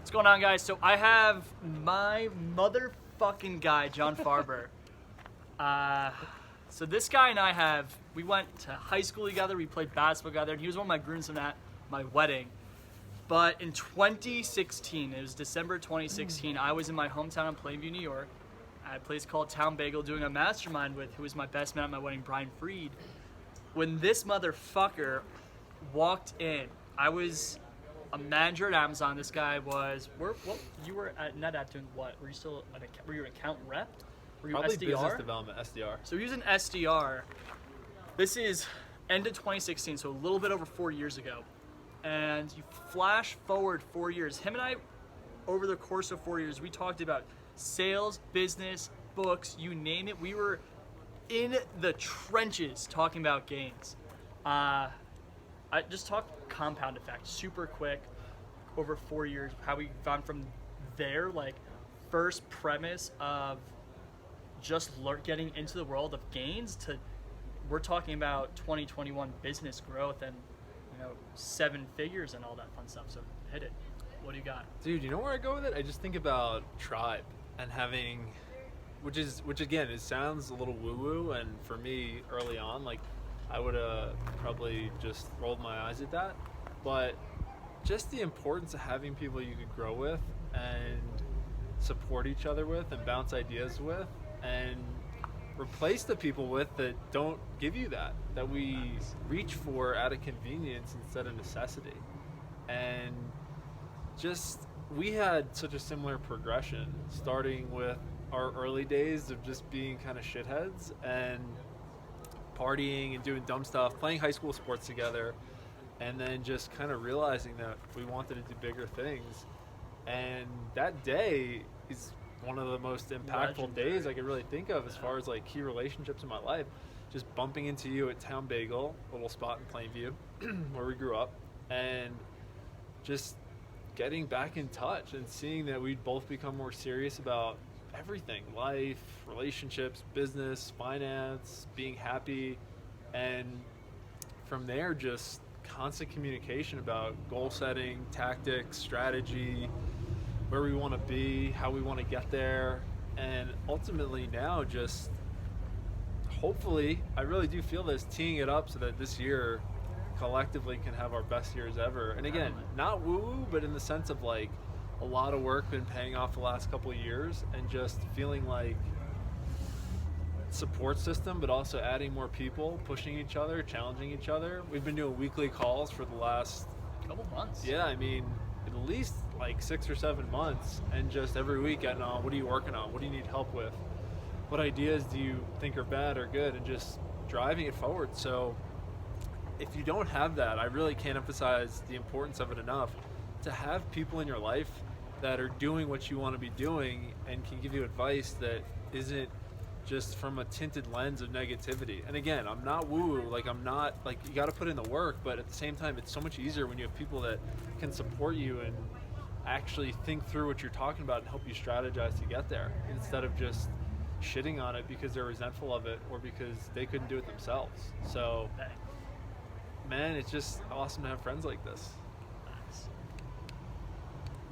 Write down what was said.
What's going on, guys? So I have my motherfucking guy, John Farber. So this guy and we went to high school together, we played basketball together, and he was one of my groomsmen at my wedding. But in 2016, it was December 2016, I was in my hometown in Plainview, New York, at a place called Town Bagel doing a mastermind with who was my best man at my wedding, Brian Freed. When this motherfucker walked in, I was a manager at Amazon. This guy was, you were at NetApp doing what? Were you an account rep? Were you Probably SDR? business development, SDR. So he was an SDR. This is end of 2016, so a little bit over 4 years ago. And you flash forward 4 years. Him and I, over the course of 4 years, we talked about sales, business, books, you name it. We were in the trenches talking about gains. I just talked compound effect, super quick, over 4 years, how we gone from there, like first premise of just getting into the world of gains to we're talking about 2021 business growth and 7 figures and all that fun stuff. So hit it. What do you got? Dude, you know where I go with it? I just think about tribe and having, which again, it sounds a little woo-woo, and for me early on, like I would have probably just rolled my eyes at that, but just the importance of having people you could grow with and support each other with and bounce ideas with and replace the people with that don't give you that we reach for out of convenience instead of necessity. And just, we had such a similar progression, starting with our early days of just being kind of shitheads and partying and doing dumb stuff, playing high school sports together, and then just kind of realizing that we wanted to do bigger things. And that day is one of the most impactful days I could really think of as far as like key relationships in my life. Just bumping into you at Town Bagel, a little spot in Plainview where we grew up, and just getting back in touch and seeing that we'd both become more serious about everything, life, relationships, business, finance, being happy. And from there, just constant communication about goal setting, tactics, strategy, where we want to be, how we want to get there. And ultimately now, just hopefully, I really do feel this, teeing it up so that this year collectively can have our best years ever. And again, not woo-woo, but in the sense of like a lot of work been paying off the last couple of years, and just feeling like support system, but also adding more people, pushing each other, challenging each other. We've been doing weekly calls for the last couple months. Yeah, I mean, at least like 6 or 7 months, and just every week getting on, what are you working on? What do you need help with? What ideas do you think are bad or good? And just driving it forward. So if you don't have that, I really can't emphasize the importance of it enough to have people in your life that are doing what you want to be doing and can give you advice that isn't just from a tinted lens of negativity. And again, I'm not woo-woo, like I'm not, like you got to put in the work, but at the same time, it's so much easier when you have people that can support you and actually think through what you're talking about and help you strategize to get there, instead of just shitting on it because they're resentful of it or because they couldn't do it themselves. So, man, it's just awesome to have friends like this.